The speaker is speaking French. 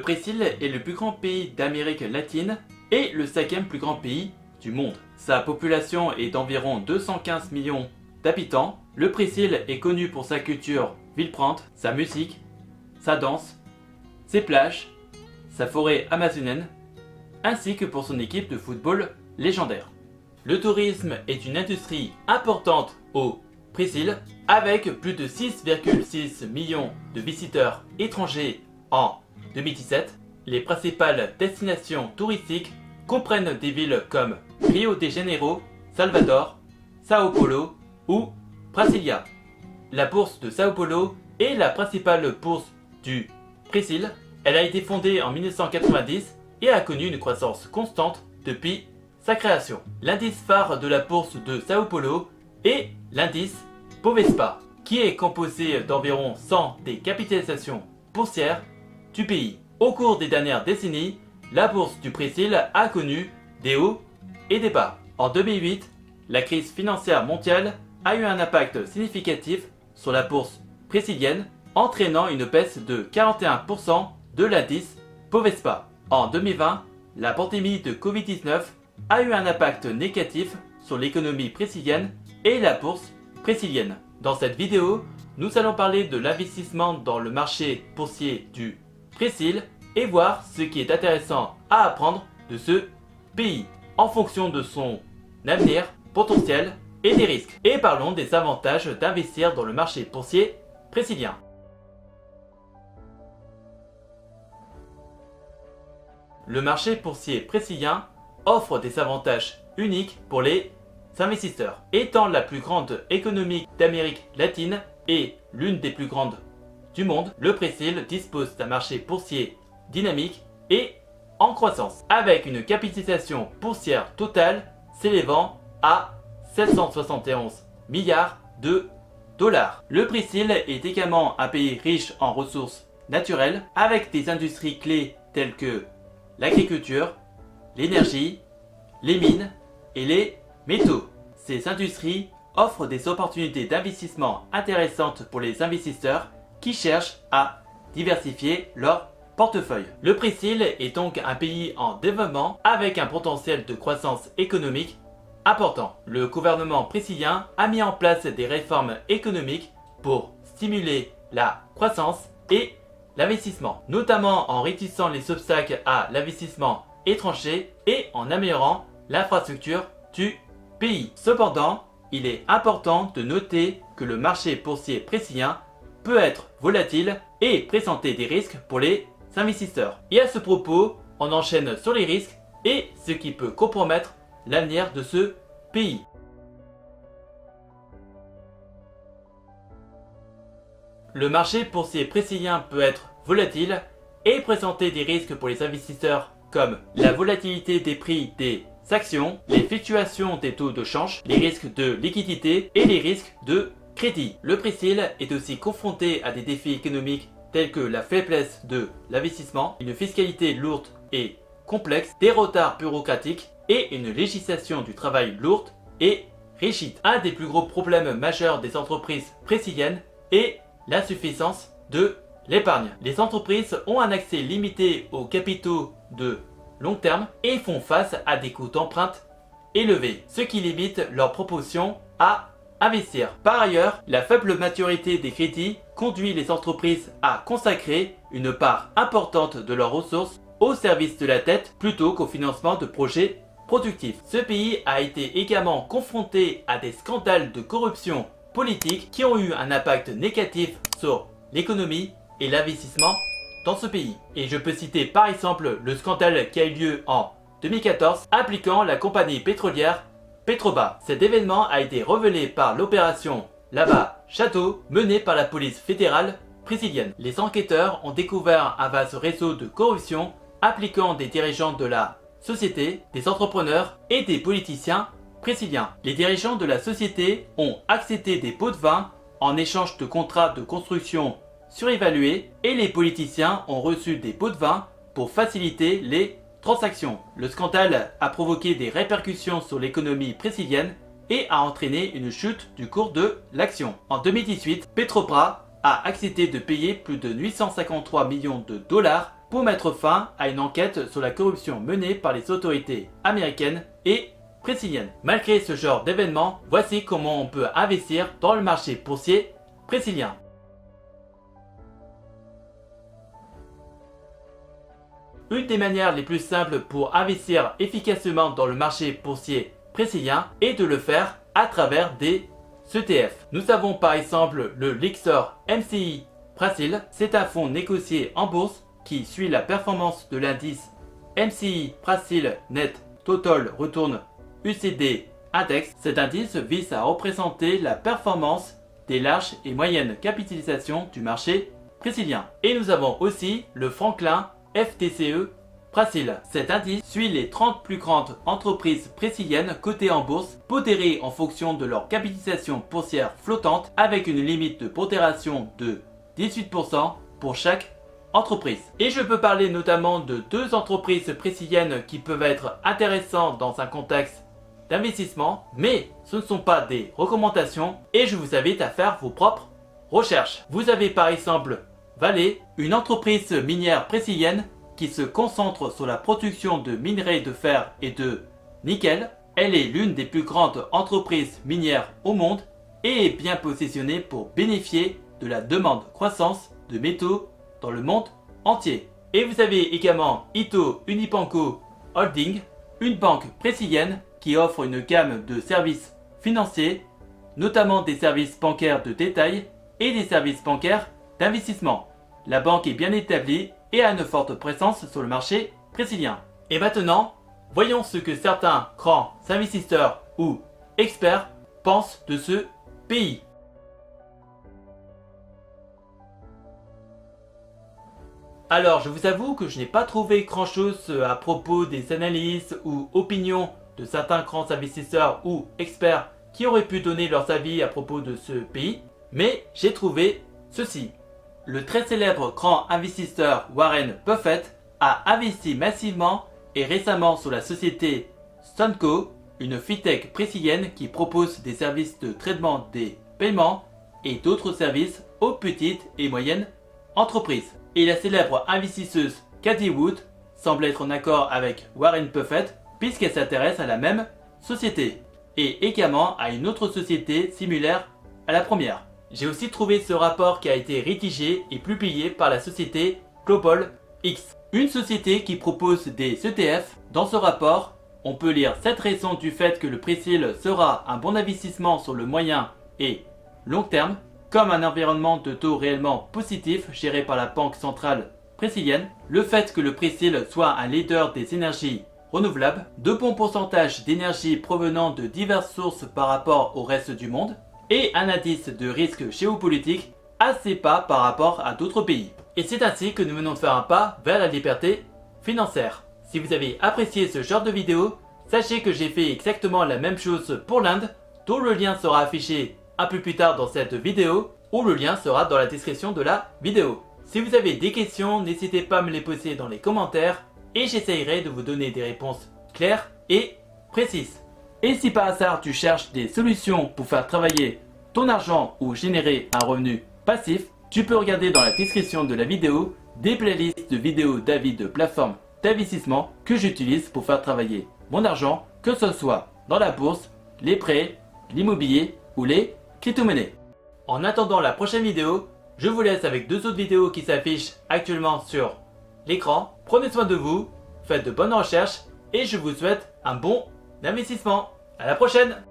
Brésil est le plus grand pays d'Amérique latine et le 5e plus grand pays du monde. Sa population est d'environ 215 millions d'habitants. Le Brésil est connu pour sa culture villepinte, sa musique, sa danse, ses plages, sa forêt amazonienne, ainsi que pour son équipe de football légendaire. Le tourisme est une industrie importante au Brésil, avec plus de 6,6 millions de visiteurs étrangers en 2017. Les principales destinations touristiques comprennent des villes comme Rio de Janeiro, Salvador, Sao Paulo ou Brasilia. La bourse de Sao Paulo est la principale bourse du Brésil. Elle a été fondée en 1990 et a connu une croissance constante depuis sa création. L'indice phare de la bourse de Sao Paulo est l'indice Bovespa, qui est composé d'environ 100 des capitalisations boursières du pays. Au cours des dernières décennies, la bourse du Brésil a connu des hauts et des bas. En 2008, la crise financière mondiale a eu un impact significatif sur la bourse brésilienne, entraînant une baisse de 41% de l'indice Bovespa. En 2020, la pandémie de Covid-19 a eu un impact négatif sur l'économie brésilienne et la bourse brésilienne. Dans cette vidéo, nous allons parler de l'investissement dans le marché boursier du Brésil et voir ce qui est intéressant à apprendre de ce pays en fonction de son avenir potentiel et des risques. Et parlons des avantages d'investir dans le marché boursier brésilien. Le marché boursier brésilien offre des avantages uniques pour les investisseurs. Étant la plus grande économie d'Amérique latine et l'une des plus grandes du monde, le Brésil dispose d'un marché boursier dynamique et en croissance, avec une capitalisation boursière totale s'élevant à 771 milliards de dollars. Le Brésil est également un pays riche en ressources naturelles, avec des industries clés telles que l'agriculture, l'énergie, les mines et les métaux. Ces industries offrent des opportunités d'investissement intéressantes pour les investisseurs qui cherchent à diversifier leur portefeuille. Le Brésil est donc un pays en développement avec un potentiel de croissance économique important. Le gouvernement brésilien a mis en place des réformes économiques pour stimuler la croissance et l'investissement, notamment en réduisant les obstacles à l'investissement étranger et en améliorant l'infrastructure du pays. Cependant, il est important de noter que le marché boursier brésilien peut être volatile et présenter des risques pour les investisseurs. Et à ce propos, on enchaîne sur les risques et ce qui peut compromettre l'avenir de ce pays. Le marché boursier brésilien peut être volatile et présenter des risques pour les investisseurs comme la volatilité des prix des actions, les fluctuations des taux de change, les risques de liquidité et les risques de crédit. Le Brésil est aussi confronté à des défis économiques tels que la faiblesse de l'investissement, une fiscalité lourde et complexe, des retards bureaucratiques et une législation du travail lourde et rigide. Un des plus gros problèmes majeurs des entreprises brésiliennes est l'insuffisance de l'épargne. Les entreprises ont un accès limité aux capitaux de long terme et font face à des coûts d'emprunt élevés, ce qui limite leur propension à investir. Par ailleurs, la faible maturité des crédits conduit les entreprises à consacrer une part importante de leurs ressources au service de la dette plutôt qu'au financement de projets productifs. Ce pays a été également confronté à des scandales de corruption politique qui ont eu un impact négatif sur l'économie et l'investissement dans ce pays. Et je peux citer par exemple le scandale qui a eu lieu en 2014 impliquant la compagnie pétrolière Petrobras. Cet événement a été révélé par l'opération Lava Jato menée par la police fédérale brésilienne. Les enquêteurs ont découvert un vaste réseau de corruption impliquant des dirigeants de la société, des entrepreneurs et des politiciens brésiliens. Les dirigeants de la société ont accepté des pots de vin en échange de contrats de construction surévalués et les politiciens ont reçu des pots de vin pour faciliter les transactions. Le scandale a provoqué des répercussions sur l'économie brésilienne et a entraîné une chute du cours de l'action. En 2018, Petrobras a accepté de payer plus de 853 millions de dollars pour mettre fin à une enquête sur la corruption menée par les autorités américaines et brésiliennes. Malgré ce genre d'événement, voici comment on peut investir dans le marché boursier brésilien. Une des manières les plus simples pour investir efficacement dans le marché boursier brésilien est de le faire à travers des ETF. Nous avons par exemple le Lixor MCI Brasil. C'est un fonds négocié en bourse qui suit la performance de l'indice MCI Brasil Net Total Return UCD Index. Cet indice vise à représenter la performance des larges et moyennes capitalisations du marché brésilien. Et nous avons aussi le Franklin FTSE Brasil. Cet indice suit les 30 plus grandes entreprises brésiliennes cotées en bourse, pondérées en fonction de leur capitalisation boursière flottante, avec une limite de pondération de 18% pour chaque entreprise. Et je peux parler notamment de deux entreprises brésiliennes qui peuvent être intéressantes dans un contexte d'investissement, mais ce ne sont pas des recommandations et je vous invite à faire vos propres recherches. Vous avez par exemple Vale, une entreprise minière brésilienne qui se concentre sur la production de minerais de fer et de nickel. Elle est l'une des plus grandes entreprises minières au monde et est bien positionnée pour bénéficier de la demande croissance de métaux dans le monde entier. Et vous avez également Ito Unibanco Holding, une banque brésilienne qui offre une gamme de services financiers, notamment des services bancaires de détail et des services bancaires d'investissement. La banque est bien établie et a une forte présence sur le marché brésilien. Et maintenant, voyons ce que certains grands investisseurs ou experts pensent de ce pays. Alors, je vous avoue que je n'ai pas trouvé grand chose à propos des analyses ou opinions de certains grands investisseurs ou experts qui auraient pu donner leurs avis à propos de ce pays, mais j'ai trouvé ceci. Le très célèbre grand investisseur Warren Buffett a investi massivement et récemment sur la société Stonco, une fintech brésilienne qui propose des services de traitement des paiements et d'autres services aux petites et moyennes entreprises. Et la célèbre investisseuse Cathie Wood semble être en accord avec Warren Buffett puisqu'elle s'intéresse à la même société et également à une autre société similaire à la première. J'ai aussi trouvé ce rapport qui a été rédigé et publié par la société Global X, une société qui propose des ETF. Dans ce rapport, on peut lire 7 raisons du fait que le Brésil sera un bon investissement sur le moyen et long terme, comme un environnement de taux réellement positif géré par la Banque centrale brésilienne, le fait que le Brésil soit un leader des énergies renouvelables, de bons pourcentages d'énergie provenant de diverses sources par rapport au reste du monde, et un indice de risque géopolitique assez bas par rapport à d'autres pays. Et c'est ainsi que nous venons de faire un pas vers la liberté financière. Si vous avez apprécié ce genre de vidéo, sachez que j'ai fait exactement la même chose pour l'Inde, dont le lien sera affiché un peu plus tard dans cette vidéo, ou le lien sera dans la description de la vidéo. Si vous avez des questions, n'hésitez pas à me les poser dans les commentaires, et j'essayerai de vous donner des réponses claires et précises. Et si par hasard tu cherches des solutions pour faire travailler ton argent ou générer un revenu passif, tu peux regarder dans la description de la vidéo des playlists de vidéos d'avis de plateformes d'investissement que j'utilise pour faire travailler mon argent, que ce soit dans la bourse, les prêts, l'immobilier ou les crypto-monnaies. En attendant la prochaine vidéo, je vous laisse avec deux autres vidéos qui s'affichent actuellement sur l'écran. Prenez soin de vous, faites de bonnes recherches et je vous souhaite un bon investissement. À la prochaine!